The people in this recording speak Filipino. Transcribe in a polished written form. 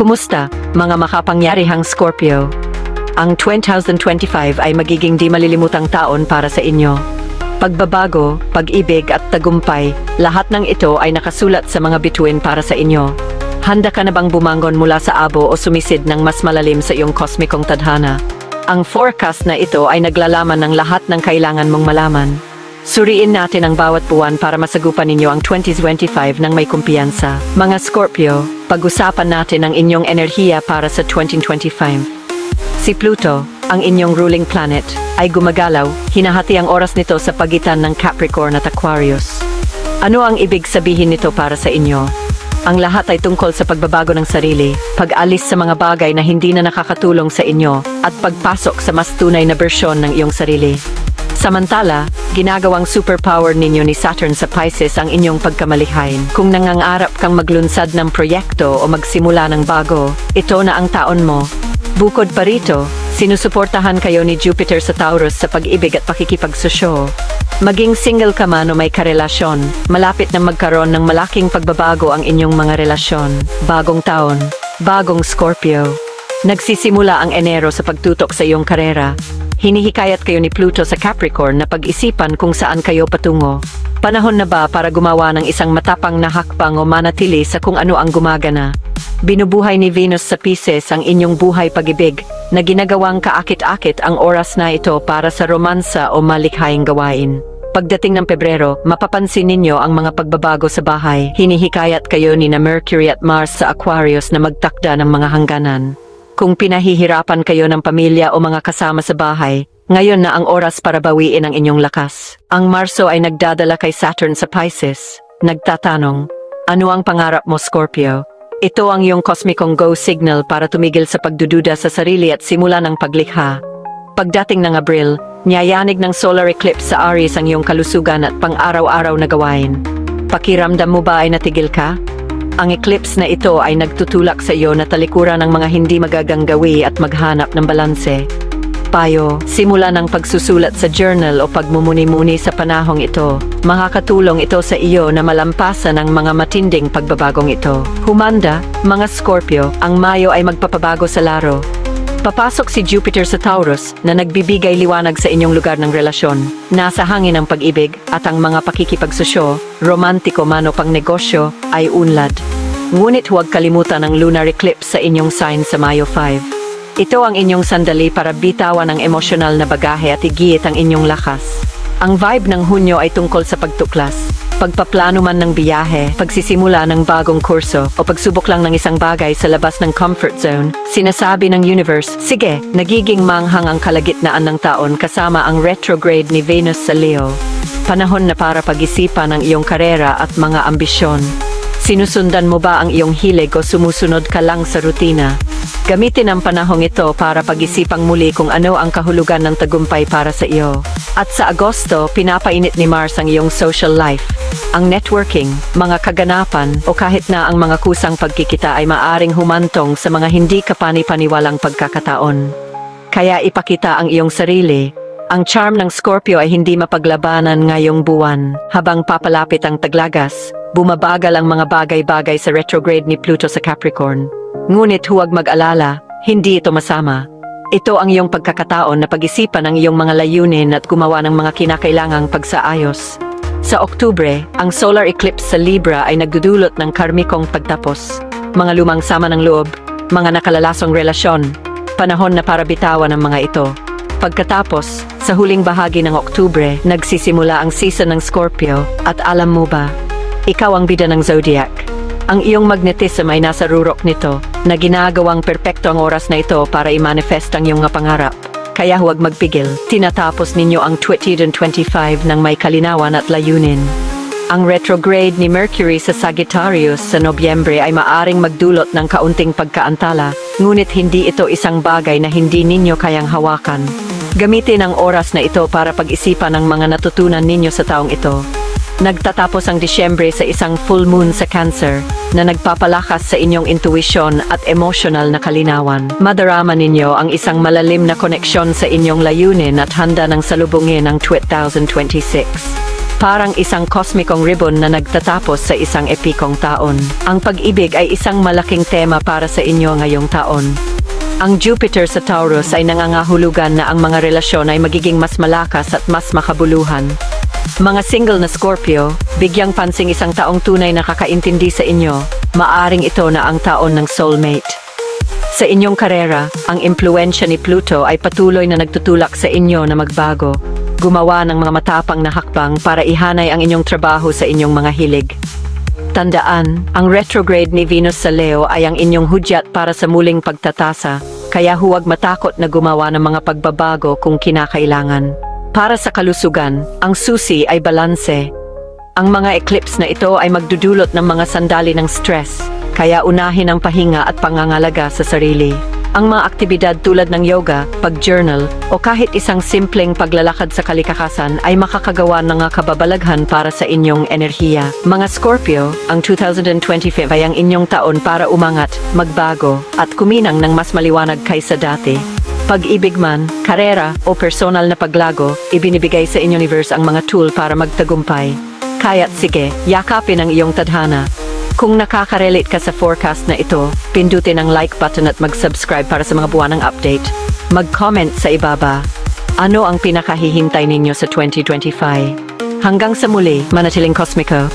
Kumusta, mga makapangyarihang Scorpio? Ang 2025 ay magiging di malilimutang taon para sa inyo. Pagbabago, pag-ibig at tagumpay, lahat ng ito ay nakasulat sa mga bituin para sa inyo. Handa ka na bang bumangon mula sa abo o sumisid ng mas malalim sa iyong kosmikong tadhana? Ang forecast na ito ay naglalaman ng lahat ng kailangan mong malaman. Suriin natin ang bawat buwan para masagupan ninyo ang 2025 ng may kumpiyansa. Mga Scorpio, pag-usapan natin ang inyong enerhiya para sa 2025. Si Pluto, ang inyong ruling planet, ay gumagalaw, hinahati ang oras nito sa pagitan ng Capricorn at Aquarius. Ano ang ibig sabihin nito para sa inyo? Ang lahat ay tungkol sa pagbabago ng sarili, pag-alis sa mga bagay na hindi na nakakatulong sa inyo, at pagpasok sa mas tunay na bersyon ng iyong sarili. Samantala, ginagawang superpower ninyo ni Saturn sa Pisces ang inyong pagkamalihain. Kung nangangarap kang maglunsad ng proyekto o magsimula ng bago, ito na ang taon mo. Bukod pa rito, sinusuportahan kayo ni Jupiter sa Taurus sa pag-ibig at pakikipagsosyo. Maging single ka man o may karelasyon, malapit na magkaroon ng malaking pagbabago ang inyong mga relasyon. Bagong taon, bagong Scorpio. Nagsisimula ang Enero sa pagtutok sa iyong karera. Hinihikayat kayo ni Pluto sa Capricorn na pag-isipan kung saan kayo patungo. Panahon na ba para gumawa ng isang matapang na hakbang o manatili sa kung ano ang gumagana? Binubuhay ni Venus sa Pisces ang inyong buhay pag-ibig na ginagawang kaakit-akit ang oras na ito para sa romansa o malikhaing gawain. Pagdating ng Pebrero, mapapansin ninyo ang mga pagbabago sa bahay. Hinihikayat kayo ni na Mercury at Mars sa Aquarius na magtakda ng mga hangganan. Kung pinahihirapan kayo ng pamilya o mga kasama sa bahay, ngayon na ang oras para bawiin ang inyong lakas. Ang Marso ay nagdadala kay Saturn sa Pisces. Nagtatanong, ano ang pangarap mo, Scorpio? Ito ang iyong kosmikong go signal para tumigil sa pagdududa sa sarili at simula ng paglikha. Pagdating ng Abril, niyayanig ng solar eclipse sa Aries ang iyong kalusugan at pang-araw-araw na gawain. Pakiramdam mo ba ay natigil ka? Ang eclipse na ito ay nagtutulak sa iyo na talikuran ng mga hindi magaganggawi at maghanap ng balanse. Payo, simula ng pagsusulat sa journal o pagmumuni-muni sa panahong ito, makakatulong ito sa iyo na malampasan ang mga matinding pagbabagong ito. Humanda, mga Scorpio, ang Mayo ay magpapabago sa laro. Papasok si Jupiter sa Taurus na nagbibigay liwanag sa inyong lugar ng relasyon. Nasa hangin ang pag-ibig at ang mga pakikipagsosyo, romantiko man o pang negosyo, ay unlad. Ngunit huwag kalimutan ang lunar eclipse sa inyong sign sa Mayo 5. Ito ang inyong sandali para bitawan ang emosyonal na bagahe at igit ang inyong lakas. Ang vibe ng Hunyo ay tungkol sa pagtuklas, pagpaplano man ng biyahe, pagsisimula ng bagong kurso, o pagsubok lang ng isang bagay sa labas ng comfort zone. Sinasabi ng universe, sige, nagiging manghang ang kalagitnaan ng taon kasama ang retrograde ni Venus sa Leo. Panahon na para pag-isipan ang iyong karera at mga ambisyon. Sinusundan mo ba ang iyong hilig o sumusunod ka lang sa rutina? Gamitin ang panahong ito para pag-isipang muli kung ano ang kahulugan ng tagumpay para sa iyo. At sa Agosto, pinapainit ni Mars ang iyong social life. Ang networking, mga kaganapan, o kahit na ang mga kusang pagkikita ay maaring humantong sa mga hindi kapani-paniwalang pagkakataon. Kaya ipakita ang iyong sarili. Ang charm ng Scorpio ay hindi mapaglabanan ngayong buwan. Habang papalapit ang taglagas, bumabagal ang mga bagay-bagay sa retrograde ni Pluto sa Capricorn. Ngunit huwag mag-alala, hindi ito masama. Ito ang iyong pagkakataon na pag-isipan ang iyong mga layunin at gumawa ng mga kinakailangang pagsaayos. Sa Oktubre, ang solar eclipse sa Libra ay nagdudulot ng karmikong pagtapos. Mga lumang sama ng loob, mga nakalalasong relasyon, panahon na para bitawan ang mga ito. Pagkatapos, sa huling bahagi ng Oktubre, nagsisimula ang season ng Scorpio, at alam mo ba, ikaw ang bida ng zodiac. Ang iyong magnetism ay nasa rurok nito, na ginagawang perpekto ang oras na ito para i-manifest ang iyong pangarap. Kaya huwag magpigil, tinatapos ninyo ang 2025 ng may kalinawan at layunin. Ang retrograde ni Mercury sa Sagittarius sa Nobyembre ay maaring magdulot ng kaunting pagkaantala, ngunit hindi ito isang bagay na hindi ninyo kayang hawakan. Gamitin ang oras na ito para pag-isipan ang mga natutunan ninyo sa taong ito. Nagtatapos ang Disyembre sa isang full moon sa Cancer na nagpapalakas sa inyong intuisyon at emotional na kalinawan. Madarama ninyo ang isang malalim na koneksyon sa inyong layunin at handa ng salubungin ang 2026. Parang isang kosmikong ribbon na nagtatapos sa isang epikong taon. Ang pag-ibig ay isang malaking tema para sa inyo ngayong taon. Ang Jupiter sa Taurus ay nangangahulugan na ang mga relasyon ay magiging mas malakas at mas makabuluhan. Mga single na Scorpio, bigyang pansing isang taong tunay na kakaintindi sa inyo. Maaring ito na ang taon ng soulmate. Sa inyong karera, ang impluensya ni Pluto ay patuloy na nagtutulak sa inyo na magbago. Gumawa ng mga matapang na hakbang para ihanay ang inyong trabaho sa inyong mga hilig. Tandaan, ang retrograde ni Venus sa Leo ay ang inyong hudyat para sa muling pagtatasa, kaya huwag matakot na gumawa ng mga pagbabago kung kinakailangan. Para sa kalusugan, ang susi ay balanse. Ang mga eclipse na ito ay magdudulot ng mga sandali ng stress, kaya unahin ang pahinga at pangangalaga sa sarili. Ang mga aktibidad tulad ng yoga, pag-journal, o kahit isang simpleng paglalakad sa kalikakasan ay makakagawa ng mga kababalaghan para sa inyong enerhiya. Mga Scorpio, ang 2025 ay ang inyong taon para umangat, magbago, at kuminang ng mas maliwanag kaysa dati. Pag-ibig man, karera, o personal na paglago, ibinibigay sa inyong universe ang mga tool para magtagumpay. Kaya't sige, yakapin ang iyong tadhana. Kung nakaka-relate ka sa forecast na ito, pindutin ang like button at mag-subscribe para sa mga buwanang update. Mag-comment sa ibaba. Ano ang pinakahihintay ninyo sa 2025? Hanggang sa muli, manatiling kosmiko.